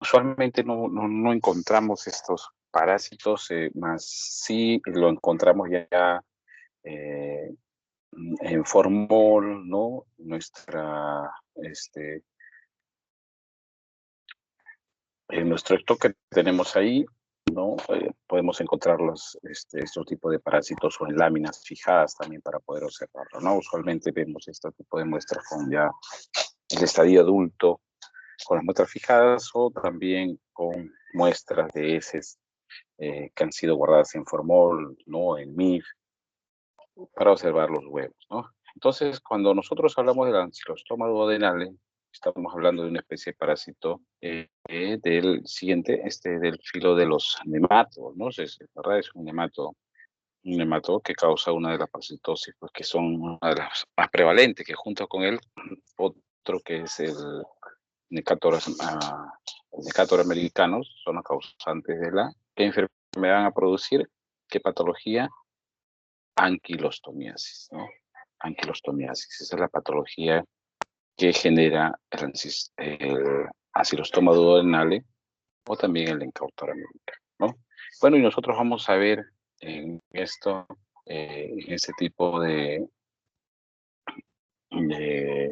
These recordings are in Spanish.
Usualmente no encontramos estos parásitos, más sí lo encontramos ya eh, en formol, ¿no? Este, en nuestro stock que tenemos ahí, ¿no? Podemos encontrar estos tipos de parásitos o en láminas fijadas también para poder observarlo, ¿no? Usualmente vemos este tipo de muestras con ya el estadio adulto, con las muestras fijadas o también con muestras de heces que han sido guardadas en formol, ¿no? En MIF, para observar los huevos, ¿no? Entonces, cuando nosotros hablamos del ancilostoma duodenale, estamos hablando de una especie de parásito del siguiente, del filo de los nematodos, ¿no? ¿Verdad? Es un nematodo que causa una de las parasitosis, pues que son una de las más prevalentes, que junto con él, otro que es el Necator, el Necator americanos, son los causantes de ¿qué enfermedad van a producir? ¿Qué patología? Anquilostomiasis, ¿no? Anquilostomiasis, esa es la patología que genera el ancilostoma duodenale o también el Encautor americano, ¿no? Bueno, y nosotros vamos a ver en esto, en ese tipo de, de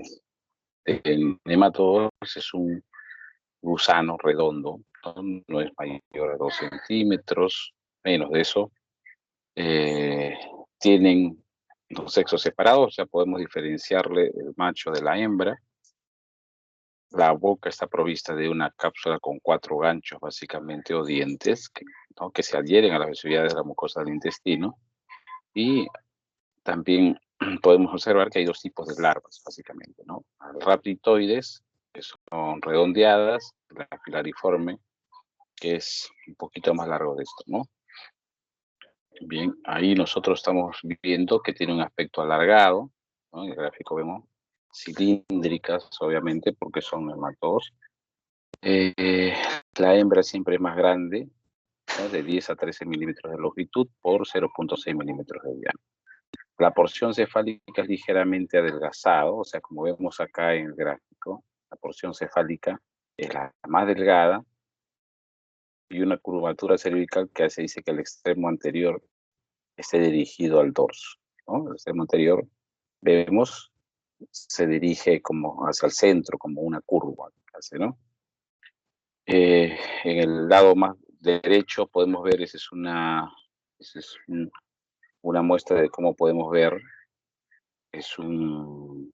nematodos, es un gusano redondo, no es mayor a 2 centímetros, menos de eso. Tienen los sexos separados, o sea, podemos diferenciarle el macho de la hembra. La boca está provista de una cápsula con 4 ganchos, básicamente, o dientes, ¿no? Que se adhieren a las velocidades de la mucosa del intestino. Y también podemos observar que hay 2 tipos de larvas, básicamente, ¿no? Raptitoides, que son redondeadas, la filariforme, que es un poquito más largo de esto, ¿no? Bien, ahí nosotros estamos viendo que tiene un aspecto alargado, ¿no? En el gráfico vemos cilíndricas, obviamente, porque son nematodos. La hembra siempre es más grande, ¿no? De 10 a 13 milímetros de longitud por 0.6 milímetros de diámetro. La porción cefálica es ligeramente adelgazada, o sea, como vemos acá en el gráfico, la porción cefálica es la más delgada y una curvatura cervical que se dice que el extremo anterior esté dirigido al dorso, ¿no? El extremo anterior, vemos, se dirige como hacia el centro, como una curva, casi, ¿no? En el lado más derecho podemos ver, esa es una muestra de cómo podemos ver, es un,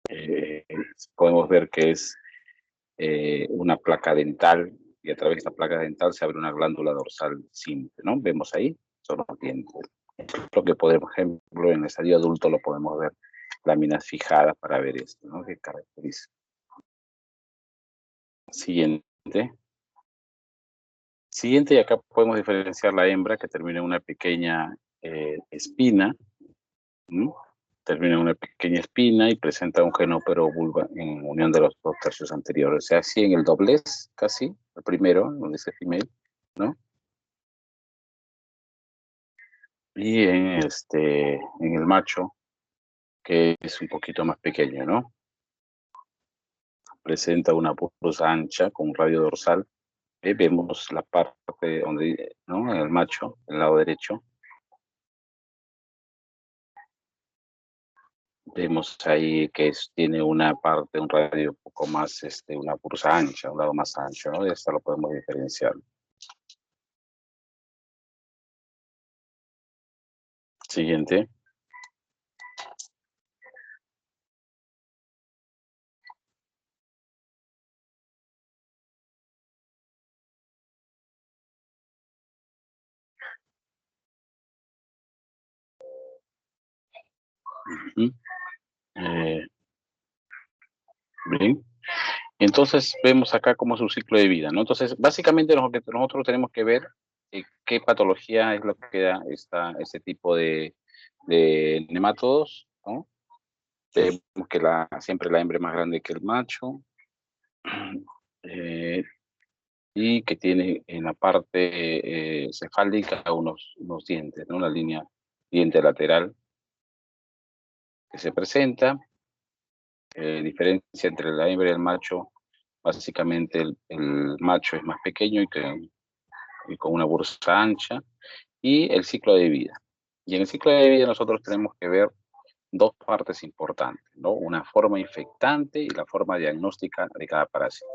eh, podemos ver que es una placa dental y a través de esta placa dental se abre una glándula dorsal simple, ¿no? Vemos ahí, son los dientes. Lo que podemos, por ejemplo, en el estadio adulto lo podemos ver láminas fijadas para ver esto, ¿no? Que caracteriza. Siguiente. Siguiente, y acá podemos diferenciar la hembra que termina en una pequeña espina, ¿no? Termina en una pequeña espina y presenta un genópero vulva en unión de los 2 tercios anteriores. O sea, así en el doblez, casi, el primero, donde dice female, ¿no? Y en el macho, que es un poquito más pequeño, ¿no? Presenta una pulsa ancha con un radio dorsal. Vemos la parte donde, ¿no? En el macho, el lado derecho. Vemos ahí que tiene una parte, un radio un poco más, una pulsa ancha, un lado más ancho, ¿no? Y esto lo podemos diferenciar. Siguiente. Ujú. Eh, Bien. Entonces vemos acá como su ciclo de vida, ¿no? Entonces, básicamente nosotros tenemos que ver qué patología es lo que da este tipo de nematodos, ¿no? Vemos que siempre la hembra es más grande que el macho, eh, y que tiene en la parte cefálica unos dientes, ¿no? Una línea diente lateral que se presenta, diferencia entre la hembra y el macho Básicamente el macho es más pequeño y con una bursa ancha, y el ciclo de vida. Y en el ciclo de vida nosotros tenemos que ver dos partes importantes, ¿no? Una forma infectante y la forma diagnóstica de cada parásito.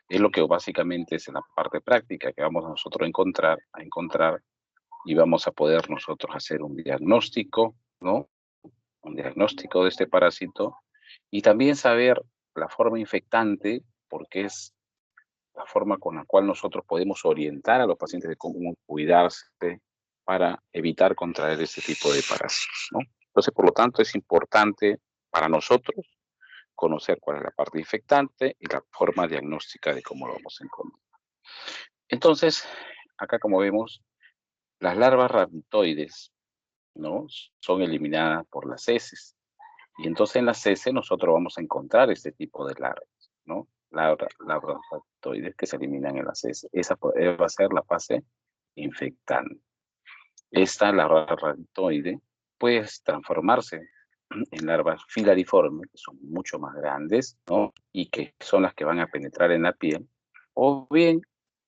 Es lo que básicamente es en la parte práctica que vamos nosotros a encontrar y vamos a poder nosotros hacer un diagnóstico, ¿no? Un diagnóstico de este parásito y también saber la forma infectante, porque es la forma con la cual nosotros podemos orientar a los pacientes de cómo cuidarse para evitar contraer este tipo de parásitos, ¿no? Entonces, por lo tanto, es importante para nosotros conocer cuál es la parte infectante y la forma diagnóstica de cómo lo vamos a encontrar. Entonces, acá como vemos, las larvas rhabditoides, ¿no? Son eliminadas por las heces. Y entonces en las heces nosotros vamos a encontrar este tipo de larvas, ¿no? Larvas rhabditoides que se eliminan en las heces. Esa va a ser la fase infectante. Esta larva rhabditoide puede transformarse en larvas filariformes, que son mucho más grandes, ¿no? Y que son las que van a penetrar en la piel, o bien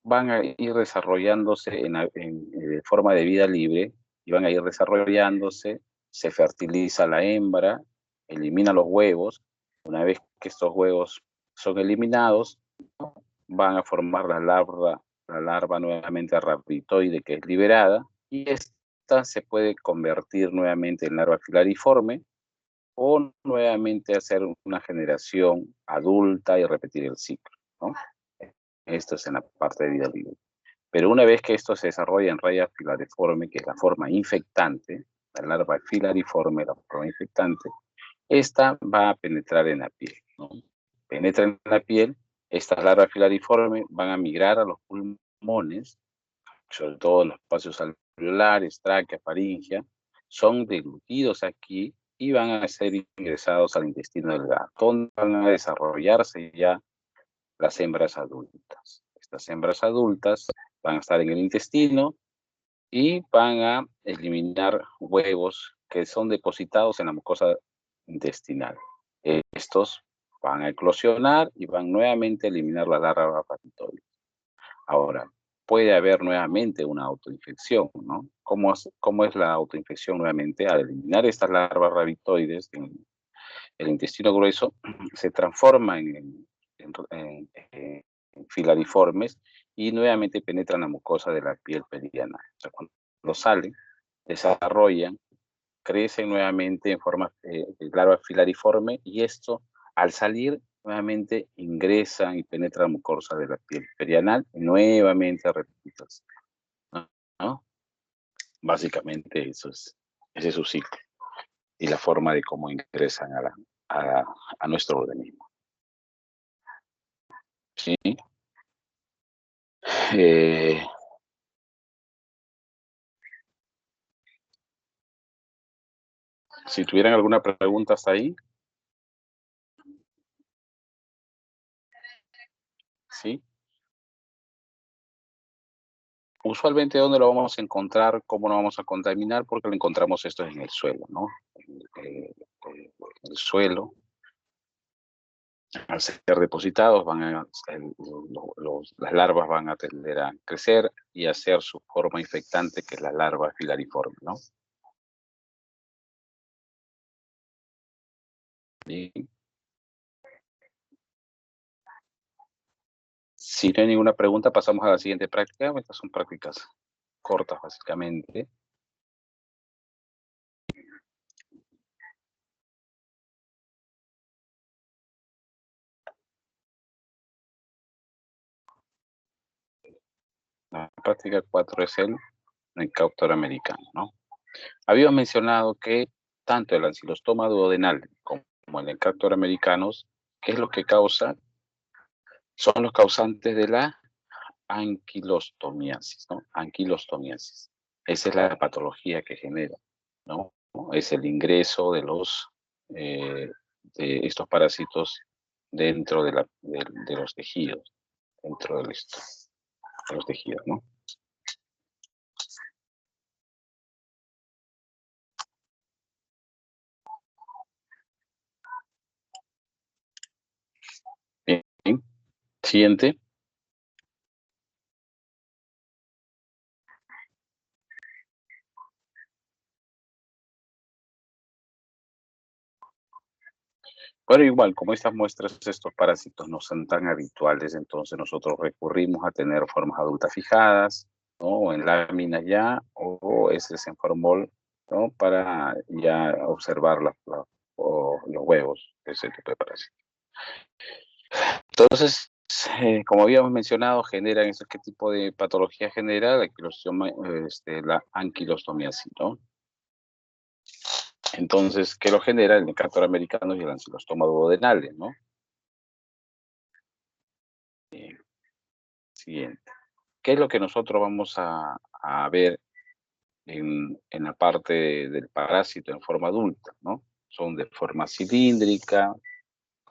van a ir desarrollándose de forma de vida libre y van a ir desarrollándose, se fertiliza la hembra, elimina los huevos. Una vez que estos huevos son eliminados, van a formar la larva nuevamente rhabditoide que es liberada, y esta se puede convertir nuevamente en larva filariforme o nuevamente hacer una generación adulta y repetir el ciclo, ¿no? Esto es en la parte de vida libre. Pero una vez que esto se desarrolla en raya filariforme, que es la forma infectante, la larva filariforme, la forma infectante, esta va a penetrar en la piel, ¿no? Penetra en la piel, estas larvas filariformes van a migrar a los pulmones, sobre todo en los espacios alveolares, tráquea, faringea, son deglutidos aquí y van a ser ingresados al intestino delgado, donde van a desarrollarse ya las hembras adultas. Estas hembras adultas van a estar en el intestino y van a eliminar huevos que son depositados en la mucosa intestinal. Estos van a eclosionar y van nuevamente a eliminar la larva rhabditoide. Ahora, puede haber nuevamente una autoinfección, ¿no? ¿Cómo es la autoinfección nuevamente? Al eliminar estas larvas rhabditoides en el intestino grueso, se transforman en filariformes y nuevamente penetran la mucosa de la piel perianal. O sea, cuando salen, desarrollan, crecen nuevamente en forma de larva filariforme, y esto, al salir, nuevamente ingresan y penetran la mucosa de la piel perianal y nuevamente repitas, ¿no? Básicamente ese es su ciclo y la forma de cómo ingresan a nuestro organismo. ¿Sí? Eh, si tuvieran alguna pregunta hasta ahí, ¿sí? Usualmente, ¿dónde lo vamos a encontrar? ¿Cómo lo vamos a contaminar? Porque lo encontramos esto en el suelo, ¿no? En el suelo, al ser depositados, las larvas van a tender a crecer y a hacer su forma infectante, que es la larva filariforme, ¿no? Y si no hay ninguna pregunta, pasamos a la siguiente práctica. Estas son prácticas cortas, básicamente. La práctica 4 es el Nencautor americano, ¿no? Habíamos mencionado que tanto el ancilostoma duodenal como el Nencautor americanos, ¿qué es lo que causa? Son los causantes de la anquilostomiasis, ¿no? Anquilostomiasis. Esa es la patología que genera, ¿no? Es el ingreso de estos parásitos dentro de los tejidos, dentro de los tejidos, ¿no? Bien. Siguiente. Bueno, igual, como estas muestras, estos parásitos no son tan habituales, entonces nosotros recurrimos a tener formas adultas fijadas, ¿no? O en láminas ya, o heces en formol, ¿no? Para ya observar o los huevos de ese tipo de parásitos. Entonces, como habíamos mencionado, generan ese qué tipo de patología genera la anquilostomiasis, ¿no? Entonces, ¿qué lo genera? El Necator americano y el ancilostoma duodenale, ¿no? Siguiente. ¿Qué es lo que nosotros vamos a ver en la parte del parásito en forma adulta, ¿no? Son de forma cilíndrica,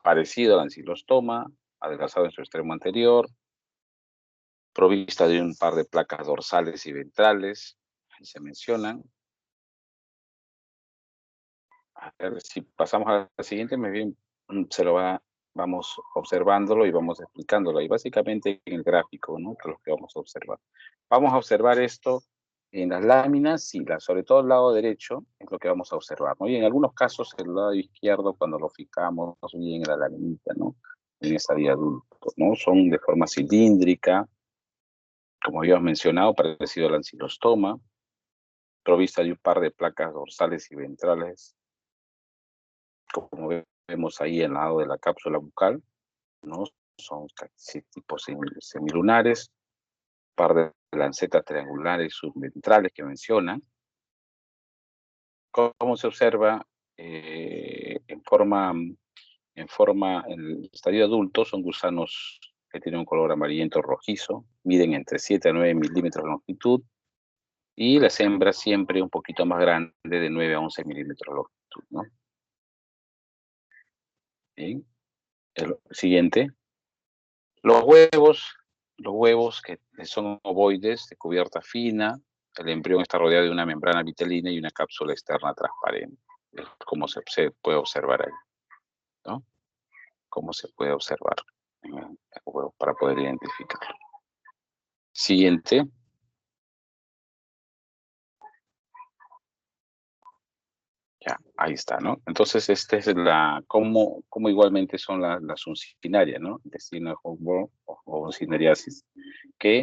parecido al ancilostoma, adelgazado en su extremo anterior, provista de un par de placas dorsales y ventrales, ahí se mencionan. A ver, si pasamos a la siguiente, más bien vamos observándolo y vamos explicándolo. Y básicamente en el gráfico, ¿no? Que es lo que vamos a observar. Vamos a observar esto en las láminas, y sobre todo el lado derecho es lo que vamos a observar, ¿no? Y en algunos casos el lado izquierdo, cuando lo fijamos bien en la laminita, ¿no? En estadio adulto, ¿no? Son de forma cilíndrica, como habíamos mencionado, parecido al ancilostoma, provista de un par de placas dorsales y ventrales, como vemos ahí al lado de la cápsula bucal, ¿no? Son casi tipos semilunares, par de lancetas triangulares subventrales que mencionan. ¿Cómo se observa? En el estadio adulto son gusanos que tienen un color amarillento rojizo, miden entre 7 a 9 milímetros de longitud, y las hembras siempre un poquito más grandes, de 9 a 11 milímetros de longitud, ¿no? Bien. El siguiente. Los huevos que son ovoides, de cubierta fina, el embrión está rodeado de una membrana vitelina y una cápsula externa transparente, como se puede observar ahí, ¿no? Como se puede observar en el huevo para poder identificarlo. Siguiente. Ya, ahí está, ¿no? Entonces, esta es cómo igualmente son las uncinarias, ¿no? Intestino o uncinariasis, que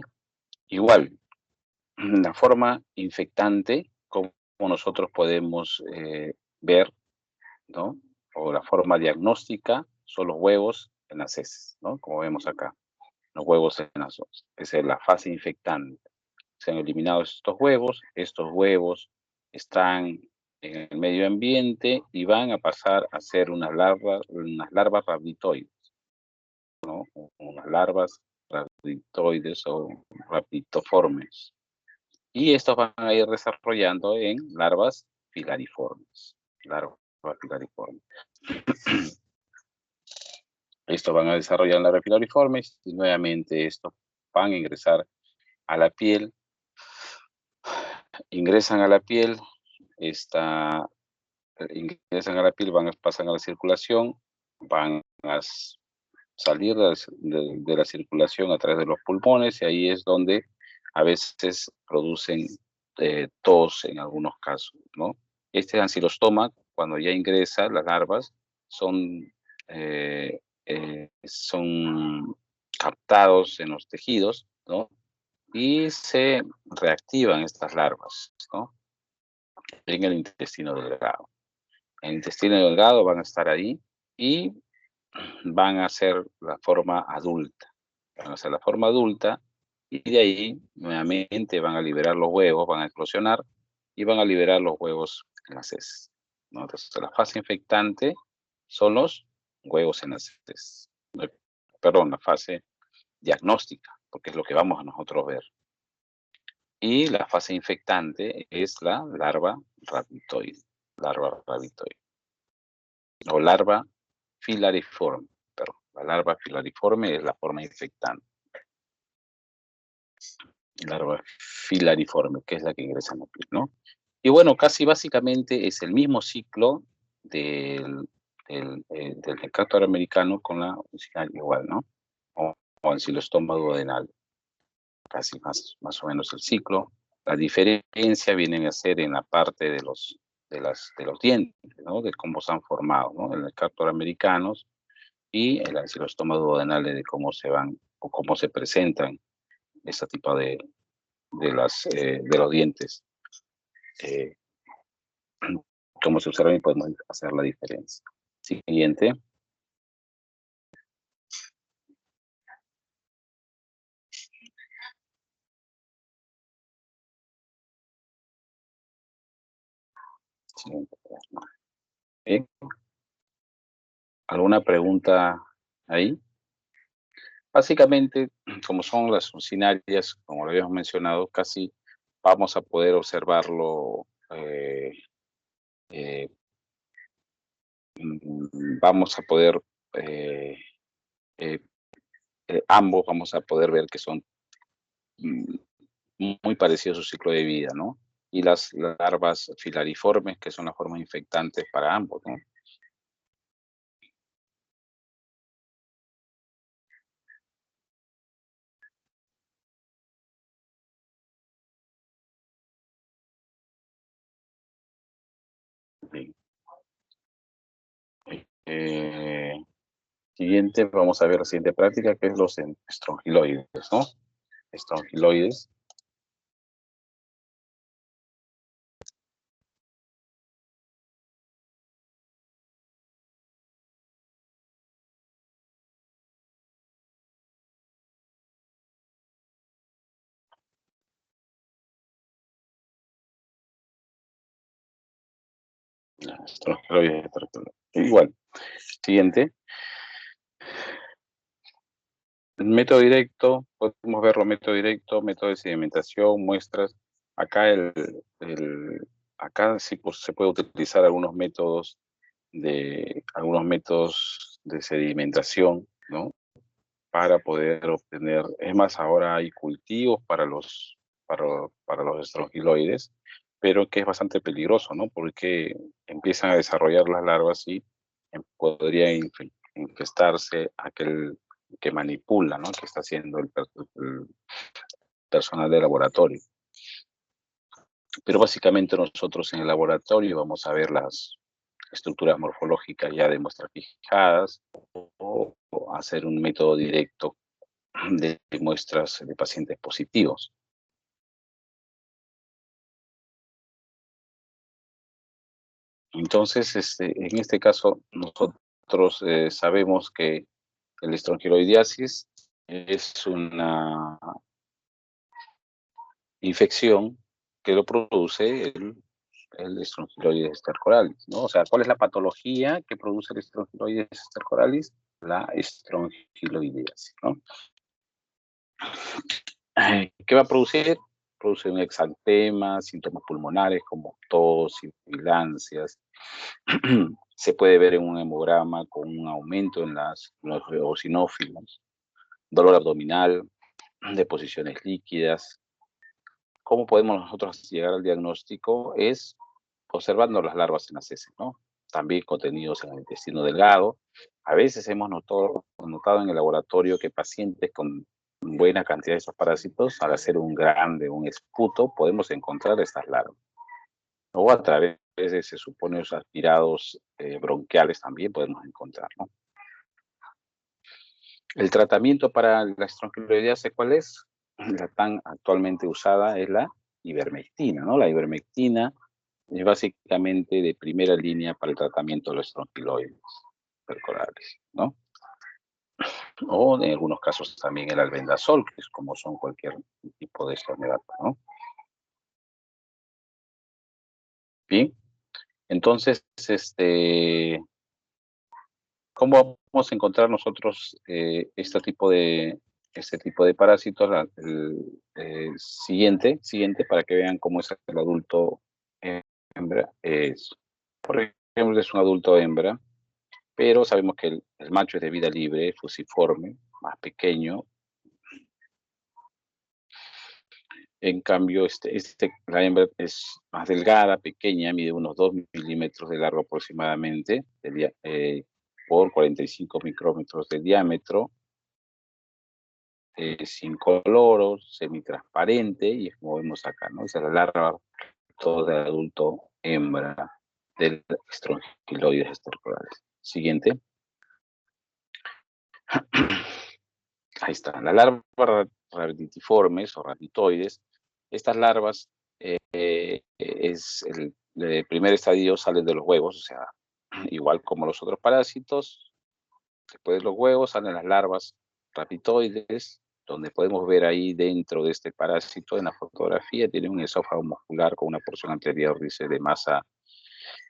igual, la forma infectante, como nosotros podemos ver, ¿no? O la forma diagnóstica son los huevos en las heces, ¿no? Como vemos acá, los huevos en las heces. Esa es la fase infectante. Se han eliminado estos huevos están en el medio ambiente y van a pasar a ser unas larvas rabditoides, ¿no? Unas larvas rabditoides o rabditoformes. Y estos van a ir desarrollando en larvas filariformes. Larvas filariformes. Estos van a desarrollar larvas filariformes y nuevamente estos van a ingresar a la piel. Ingresan a la piel, pasan a la circulación, van a salir de la circulación a través de los pulmones, y ahí es donde a veces producen tos en algunos casos, ¿no? Este ancilostoma, cuando ya ingresa, las larvas eh, son captados en los tejidos, ¿no? Y se reactivan estas larvas, ¿no? En el intestino delgado. En el intestino delgado van a estar ahí y van a ser la forma adulta. Van a ser la forma adulta y de ahí nuevamente van a liberar los huevos, van a eclosionar y van a liberar los huevos en las heces, ¿no? Entonces, la fase infectante son los huevos en las heces. Perdón, la fase diagnóstica, porque es lo que vamos a nosotros ver. Y la fase infectante es la larva rabditoide, o larva filariforme, perdón. La larva filariforme es la forma infectante. Larva filariforme, que es la que ingresa en la piel, ¿no? Y bueno, casi básicamente es el mismo ciclo del Necator americano con la uncinaria igual, ¿no? O ancilostoma duodenal. Casi más o menos el ciclo. La diferencia viene a ser en la parte de los dientes, ¿no? De cómo se han formado, ¿no? En el caso americanos y el ancilostoma duodenal de cómo se van o cómo se presentan este tipo de los dientes. Como se observa y podemos hacer la diferencia. Siguiente. Siguiente. Bien. ¿Alguna pregunta ahí? Básicamente, como son las urcinarias, como lo habíamos mencionado, casi vamos a poder observarlo, eh, vamos a poder, eh, ambos vamos a poder ver que son mm, muy parecidos a su ciclo de vida, ¿no? Y las larvas filariformes, que son las formas infectantes para ambos, ¿no? Bien. Eh, Siguiente, vamos a ver la siguiente práctica, que es los estrongiloides, ¿no? Estrongiloides. Estrongiloides. Igual. Siguiente. El método directo, podemos verlo método directo, método de sedimentación, muestras. Acá acá sí pues, se puede utilizar algunos métodos de sedimentación, ¿no? Para poder obtener, es más, ahora hay cultivos para los estrongiloides, pero que es bastante peligroso, ¿no? Porque empiezan a desarrollar las larvas y podría infestarse aquel que manipula, ¿no? Que está haciendo el personal de laboratorio. Pero básicamente nosotros en el laboratorio vamos a ver las estructuras morfológicas ya de muestras fijadas o hacer un método directo de muestras de pacientes positivos. Entonces, en este caso, nosotros sabemos que el estrongiloidiasis es una infección que lo produce el estrongiloides stercoralis, ¿no? O sea, ¿cuál es la patología que produce el estrongiloides stercoralis? La estrongiloidiasis, ¿no? ¿Qué va a producir? Produce un exantema, síntomas pulmonares como tos, sibilancias. Se puede ver en un hemograma con un aumento en los eosinófilos, dolor abdominal, deposiciones líquidas. ¿Cómo podemos nosotros llegar al diagnóstico? Es observando las larvas en las heces, ¿no? También contenidos en el intestino delgado. A veces hemos notado en el laboratorio que pacientes con buena cantidad de esos parásitos, al hacer un esputo, podemos encontrar estas larvas. O a través de, se supone, los aspirados bronquiales también podemos encontrar, ¿no? El tratamiento para la estrongiloidiasis, ¿cuál es? La tan actualmente usada es la ivermectina, ¿no? La ivermectina es básicamente de primera línea para el tratamiento de los estrongiloides percorales, ¿no? O en algunos casos también el albendazol, que es como son cualquier tipo de enfermedad, ¿no? Bien, entonces, ¿cómo vamos a encontrar nosotros este tipo de parásitos? Siguiente, para que vean cómo es el adulto hembra. Por ejemplo, es un adulto hembra, pero sabemos que el macho es de vida libre, fusiforme, más pequeño. En cambio, la hembra es más delgada, pequeña, mide unos 2 milímetros de largo aproximadamente, por 45 micrómetros de diámetro. es incoloro, semitransparente, y es como vemos acá, ¿no? Esa es la larva todo de adulto hembra del estrongiloides estercoralis. Siguiente. Ahí está, la larva raditiformes o raditoides. Estas larvas el primer estadio salen de los huevos, o sea, igual como los otros parásitos, después de los huevos salen las larvas raditoides, donde podemos ver ahí dentro de este parásito en la fotografía, tiene un esófago muscular con una porción anterior, dice, de masa,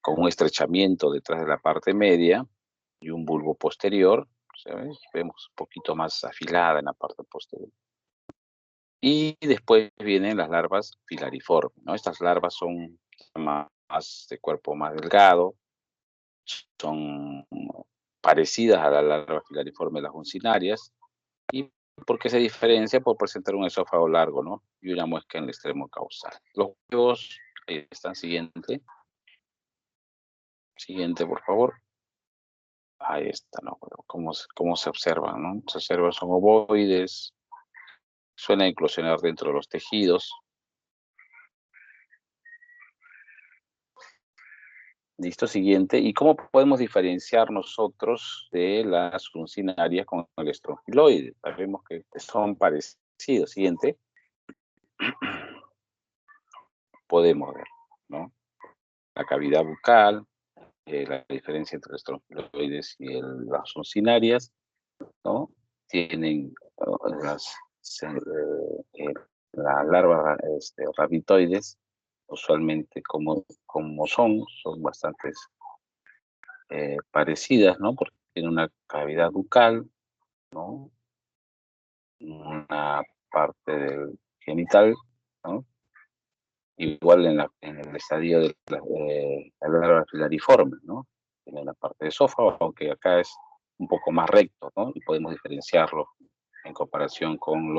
con un estrechamiento detrás de la parte media y un bulbo posterior, ¿sabes? Vemos un poquito más afilada en la parte posterior. Y después vienen las larvas filariformes, ¿no? Estas larvas son más de cuerpo más delgado, son parecidas a la larva filariforme de las uncinarias, y porque se diferencia por presentar un esófago largo, ¿no? Y una muesca en el extremo causal. Los huevos, ahí están, siguiente, por favor. Ahí está, ¿no? ¿Cómo se observan, no? Se observan, son ovoides, suelen eclosionar dentro de los tejidos. Listo, siguiente. ¿Y cómo podemos diferenciar nosotros de las uncinarias con el estrongiloide? Sabemos que son parecidos. Siguiente. Podemos ver, ¿no? La cavidad bucal, la diferencia entre los estrongiloides y las uncinarias, ¿no? Tienen las larvas raditoides, usualmente como son bastante parecidas, ¿no? Porque tiene una cavidad bucal, ¿no? Una parte del genital, ¿no? Igual en el estadio de la larva filariforme, ¿no? Tiene la parte de esófago, aunque acá es un poco más recto, ¿no? Y podemos diferenciarlo en comparación con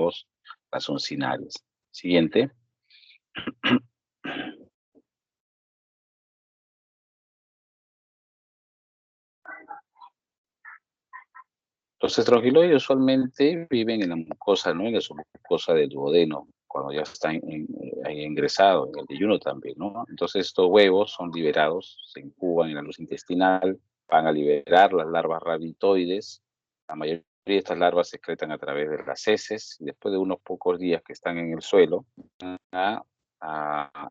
las uncinarias. Siguiente. Los estrongiloides usualmente viven en la mucosa, ¿no? En la submucosa del duodeno, cuando ya están ahí ingresados, en el yeyuno también, ¿no? Entonces estos huevos son liberados, se incuban en la luz intestinal, van a liberar las larvas raditoides. La mayoría de estas larvas se excretan a través de las heces, y después de unos pocos días que están en el suelo,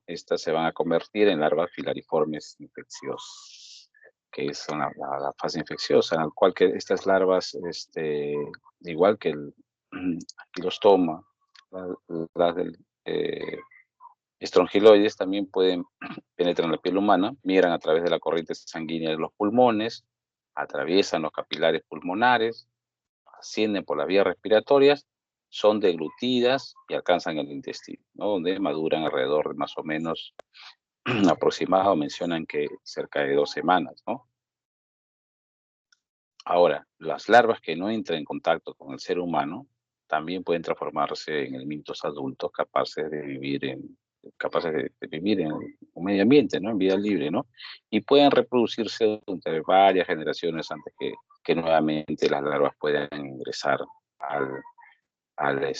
estas se van a convertir en larvas filariformes infecciosas, que es la fase infecciosa, en la cual que estas larvas, igual que el anquilostoma, las del estrongiloides, también pueden penetrar en la piel humana, migran a través de la corriente sanguínea de los pulmones, atraviesan los capilares pulmonares, ascienden por las vías respiratorias, son deglutidas y alcanzan el intestino, ¿no? Donde maduran alrededor de más o menos aproximado, mencionan que cerca de 2 semanas, ¿no? Ahora, las larvas que no entran en contacto con el ser humano también pueden transformarse en elementos adultos capaces de vivir en un medio ambiente, ¿no? En vida libre, ¿no? Y pueden reproducirse entre varias generaciones antes que nuevamente las larvas puedan ingresar al, al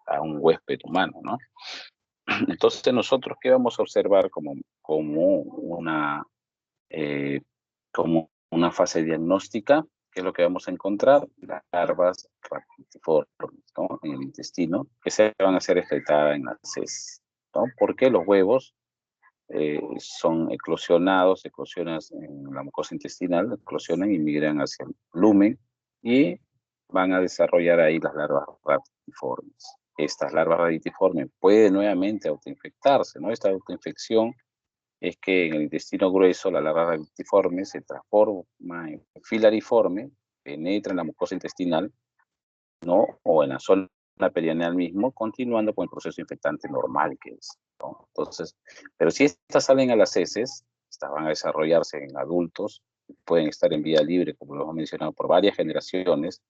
a un huésped humano, ¿no? Entonces nosotros, ¿qué vamos a observar eh, como una fase diagnóstica? ¿Qué es lo que vamos a encontrar? Las larvas raditiformes, ¿no? En el intestino, que se van a hacer excretadas en las heces, ¿no? Porque los huevos son eclosionan en la mucosa intestinal, eclosionan y migran hacia el lumen y van a desarrollar ahí las larvas raditiformes. Estas larvas raditiformes pueden nuevamente autoinfectarse, ¿no? Esta autoinfección es que en el intestino grueso la larva raditiforme se transforma en filariforme, penetra en la mucosa intestinal, ¿no? O en la zona perianeal mismo, continuando con el proceso infectante normal que es, ¿no? Entonces, pero si estas salen a las heces, estas van a desarrollarse en adultos, pueden estar en vida libre, como lo hemos mencionado, por varias generaciones,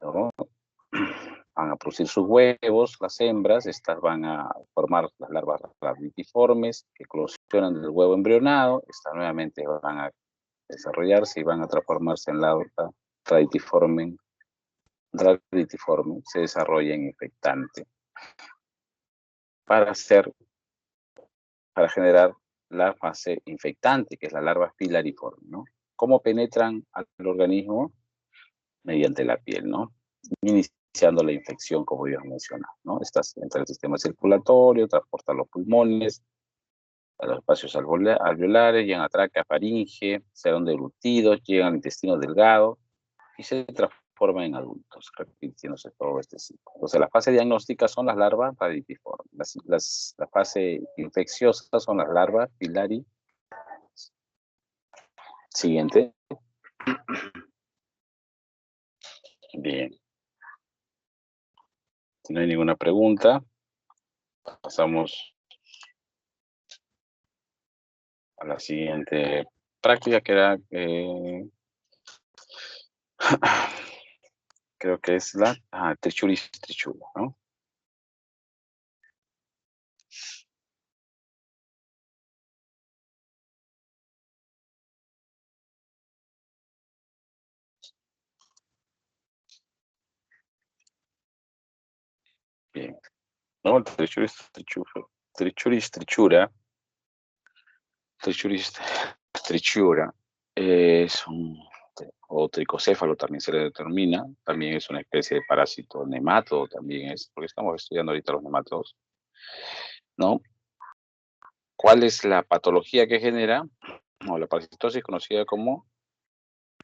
¿no? Van a producir sus huevos, las hembras, estas van a formar las larvas raditiformes que eclosionan del huevo embrionado, estas nuevamente van a desarrollarse y van a transformarse en larva raditiforme raditiforme se desarrolla en infectante para generar la fase infectante, que es la larva filariforme, ¿no? ¿Cómo penetran al organismo? Mediante la piel, ¿no? Iniciando la infección, como ya mencionado, ¿no? Estas entra el sistema circulatorio, transporta los pulmones, a los espacios alveolares, llegan a tráquea, faringe, se dan deglutidos, llegan al intestino delgado y se transforman en adultos, repitiéndose todo este ciclo. Entonces, la fase diagnóstica son las larvas raditiformes. La fase infecciosa son las larvas filari. Siguiente. Bien. Si no hay ninguna pregunta, pasamos a la siguiente práctica, que era, creo que es la trichuris trichura, ¿no? Bien. No, trichuris trichura, trichuris trichura es o tricocéfalo también se le determina, también es una especie de parásito nematodo, también es, porque estamos estudiando ahorita los nematodos, ¿no? ¿Cuál es la patología que genera? No, la parasitosis conocida como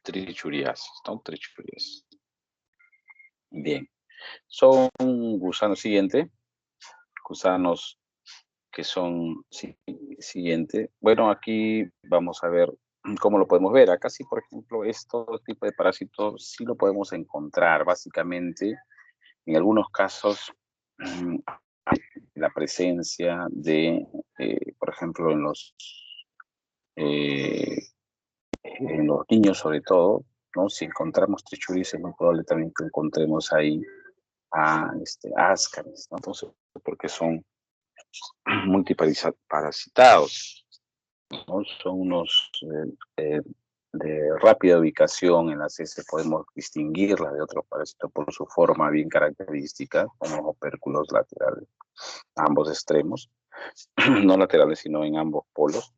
trichuriasis, ¿no? Trichuriasis. Bien. Son gusanos siguiente, gusanos que son siguiente. Bueno, aquí vamos a ver cómo lo podemos ver. Acá sí, por ejemplo, este tipo de parásitos sí lo podemos encontrar. Básicamente, en algunos casos, la presencia de, por ejemplo, en los niños sobre todo, ¿no? Si encontramos trichuris, es muy probable también que encontremos ahí ascaris, ¿no? Entonces, porque son multiparasitados, ¿no? Son unos de rápida ubicación en las heces, podemos distinguirla de otros parásitos por su forma bien característica, como opérculos laterales, a ambos extremos, no laterales, sino en ambos polos.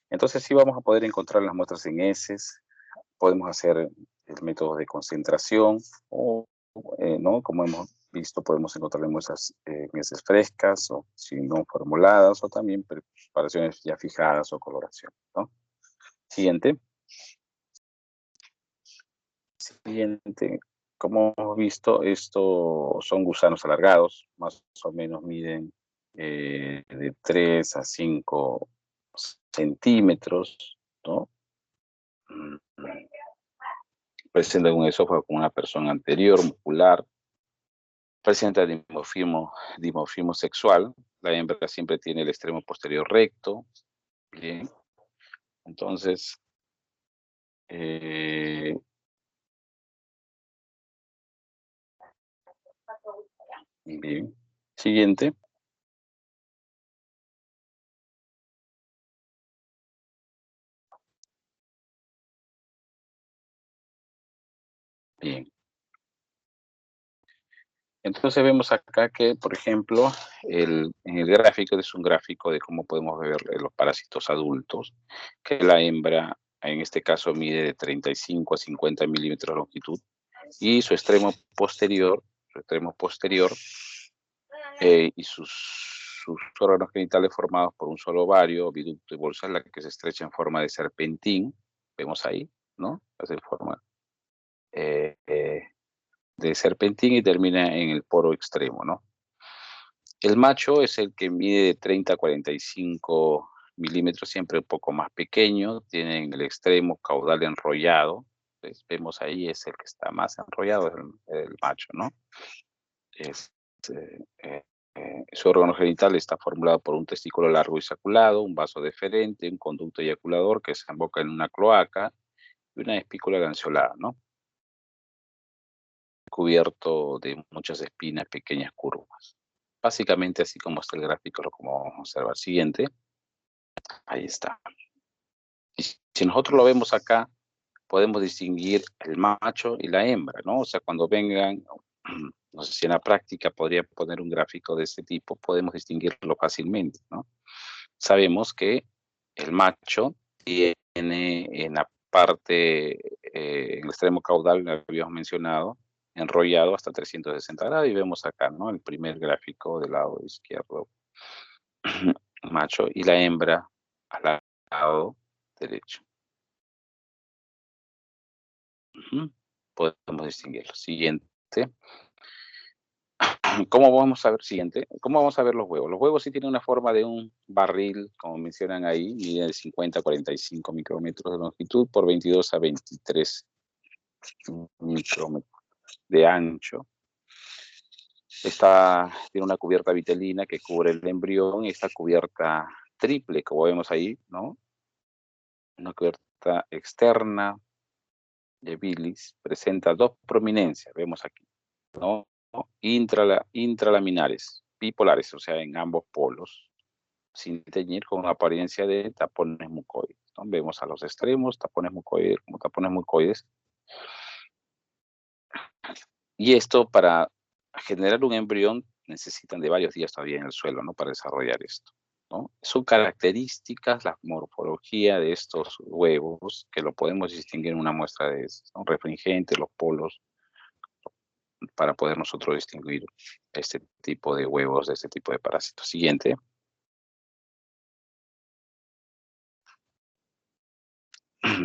Entonces sí vamos a poder encontrar las muestras en heces, podemos hacer el método de concentración o, ¿no? Como hemos visto, podemos encontrar muestras en heces frescas o si no formuladas o también preparaciones ya fijadas o coloración, ¿no? Siguiente. Siguiente. Como hemos visto, estos son gusanos alargados, más o menos miden de 3 a 5 centímetros, ¿no? Presenta un esófago con una persona anterior, muscular, presenta dimorfismo sexual, la hembra siempre tiene el extremo posterior recto, bien, entonces, bien, siguiente, bien. Entonces vemos acá que, por ejemplo, en el gráfico es un gráfico de cómo podemos ver los parásitos adultos, que la hembra, en este caso, mide de 35 a 50 milímetros de longitud, y su extremo posterior y sus órganos genitales formados por un solo ovario, viducto y bolsa, la que se estrecha en forma de serpentín, vemos ahí, ¿no? Hace forma de serpentín y termina en el poro extremo, ¿no? El macho es el que mide de 30 a 45 milímetros, siempre un poco más pequeño, tiene en el extremo caudal enrollado, pues vemos ahí es el que está más enrollado, es el macho, ¿no? Es, su órgano genital está formulado por un testículo largo y saculado, un vaso deferente, un conducto eyaculador que se emboca en una cloaca y una espícula lanceolada, ¿no? Cubierto de muchas espinas, pequeñas curvas. Básicamente así como está el gráfico, lo como vamos a observar. Siguiente. Ahí está. Y si nosotros lo vemos acá, podemos distinguir el macho y la hembra, ¿no? O sea, cuando vengan, no sé si en la práctica podría poner un gráfico de este tipo, podemos distinguirlo fácilmente, ¿no? Sabemos que el macho tiene en la parte, en el extremo caudal, lo habíamos mencionado, enrollado hasta 360 grados, y vemos acá, ¿no? El primer gráfico del lado izquierdo, macho, y la hembra al lado derecho. Ujú. Podemos distinguirlo. Siguiente. ¿Cómo vamos a ver siguiente? ¿Cómo vamos a ver los huevos? Los huevos sí tienen una forma de un barril, como mencionan ahí, mide de 50 a 45 micrómetros de longitud por 22 a 23 micrómetros de ancho. Tiene una cubierta vitelina que cubre el embrión, y esta cubierta triple, como vemos ahí, ¿no? Una cubierta externa de bilis presenta dos prominencias, vemos aquí, ¿no? Intralaminares, bipolares, o sea, en ambos polos, sin teñir, con apariencia de tapones mucoides, ¿no? Vemos a los extremos, tapones mucoides, como tapones mucoides. Y esto, para generar un embrión, necesitan de varios días todavía en el suelo, ¿no? Para desarrollar esto, ¿no? Son características, la morfología de estos huevos, que lo podemos distinguir en una muestra de estos, ¿no? Refringentes, los polos, para poder nosotros distinguir este tipo de huevos de este tipo de parásitos. Siguiente.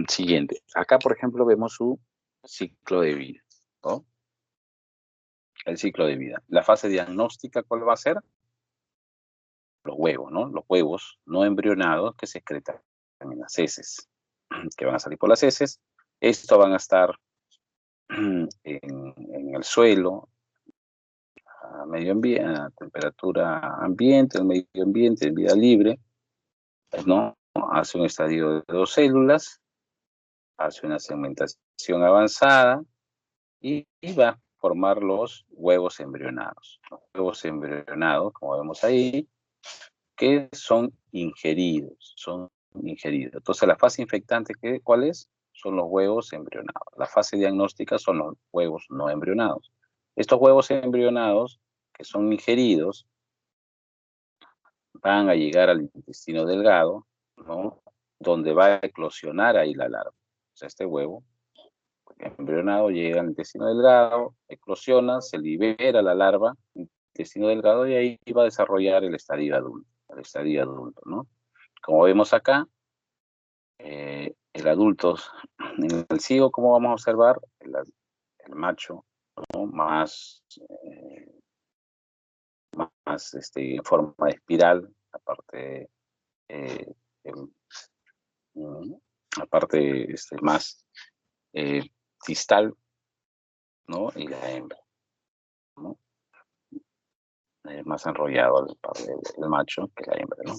Siguiente. Acá, por ejemplo, vemos su ciclo de vida, ¿no? El ciclo de vida. La fase diagnóstica, ¿cuál va a ser? Los huevos, ¿no? Los huevos no embrionados que se excretan en las heces, que van a salir por las heces. Estos van a estar en el suelo, a medio ambiente, a temperatura ambiente, el medio ambiente, en vida libre, ¿no? Hace un estadio de 2 células, hace una segmentación avanzada y va a formar los huevos embrionados. Los huevos embrionados, como vemos ahí, que son ingeridos, Entonces, la fase infectante, ¿cuál es? Son los huevos embrionados. La fase diagnóstica son los huevos no embrionados. Estos huevos embrionados, que son ingeridos, van a llegar al intestino delgado, ¿no? Donde va a eclosionar ahí la larva. O sea, este huevo embrionado llega al intestino delgado, eclosiona, se libera la larva, intestino delgado, y ahí va a desarrollar el estadio adulto, ¿no? Como vemos acá, el adulto, en el ciego, ¿cómo vamos a observar? El macho, ¿no? Más en forma de espiral, eh, el- la parte más eh, distal, ¿no? Y la hembra, ¿no? Más enrollado el macho que la hembra, ¿no?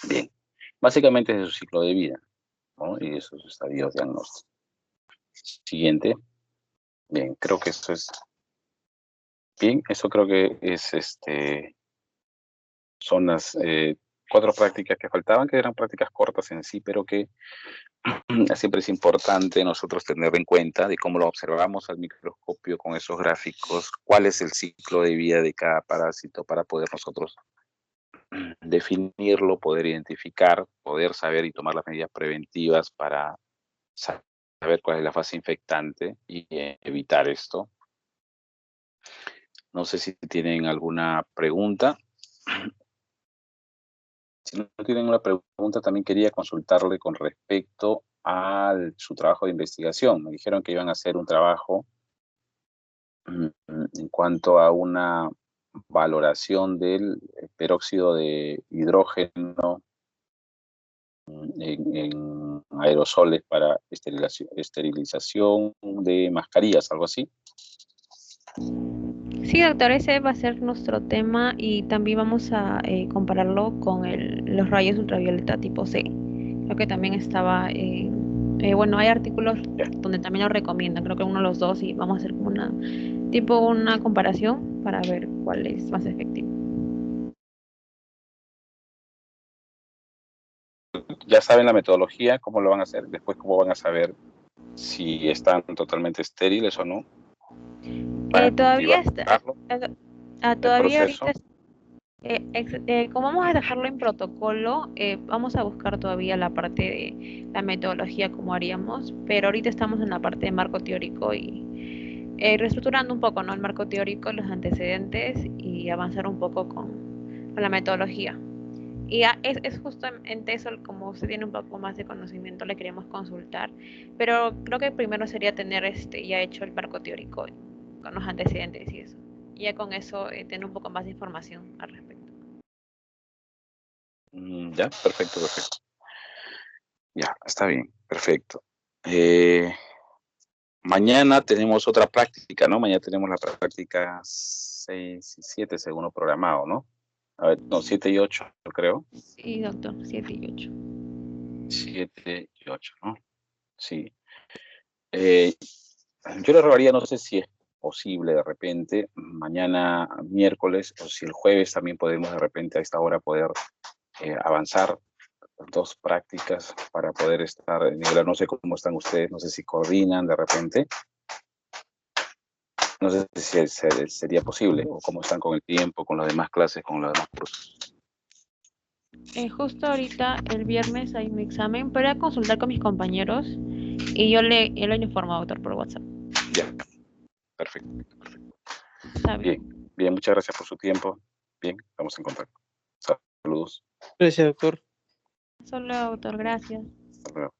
Bien, básicamente es de su ciclo de vida, ¿no? Y de sus estadios diagnósticos. Siguiente. Bien, creo que eso es bien. Eso creo que son las 4 prácticas que faltaban, que eran prácticas cortas en sí, pero que siempre es importante nosotros tener en cuenta de cómo lo observamos al microscopio con esos gráficos, cuál es el ciclo de vida de cada parásito, para poder nosotros definirlo, poder identificar, poder saber y tomar las medidas preventivas para saber cuál es la fase infectante y evitar esto. No sé si tienen alguna pregunta. Si no tienen una pregunta, también quería consultarle con respecto a su trabajo de investigación. Me dijeron que iban a hacer un trabajo en cuanto a una valoración del peróxido de hidrógeno en aerosoles para esterilización de mascarillas, algo así. Sí, doctor, ese va a ser nuestro tema y también vamos a compararlo con los rayos ultravioleta tipo C. Creo que también estaba, bueno, hay artículos Ya. donde también lo recomiendan, creo que uno de los dos, y vamos a hacer como una comparación para ver cuál es más efectivo. ya saben la metodología, cómo lo van a hacer, después cómo van a saber si están totalmente estériles o no, para Todavía está, activarlo, el todavía proceso. ahorita, como vamos a dejarlo en protocolo, vamos a buscar todavía la parte de la metodología como haríamos, pero ahorita estamos en la parte de marco teórico y reestructurando un poco, ¿no? El marco teórico, los antecedentes y avanzar un poco con la metodología. Y es justamente eso, como usted tiene un poco más de conocimiento, le queremos consultar, pero creo que primero sería tener ya hecho el marco teórico con los antecedentes y eso. Y ya con eso tener un poco más de información al respecto. Ya, perfecto, perfecto. Ya, está bien, perfecto. Mañana tenemos otra práctica, ¿no? Mañana tenemos la práctica 6 y 7 según lo programado, ¿no? A ver, no, 7 y 8, creo. Sí, doctor, 7 y 8. 7 y 8, ¿no? Sí. Yo le rogaría, no sé si es posible de repente, mañana miércoles, o si el jueves también podemos de repente a esta hora poder avanzar 2 prácticas para poder estar en nivel. No sé cómo están ustedes, no sé si coordinan de repente. No sé si sería posible o cómo están con el tiempo, con las demás clases, con los demás cursos. Justo ahorita, el viernes, hay un examen, pero voy a consultar con mis compañeros y yo le informo, doctor, por WhatsApp. Ya, perfecto, perfecto. Está Bien, bien. bien, muchas gracias por su tiempo. Bien, estamos en contacto. Saludos. Gracias, doctor. Solo, doctor, gracias. Hasta luego.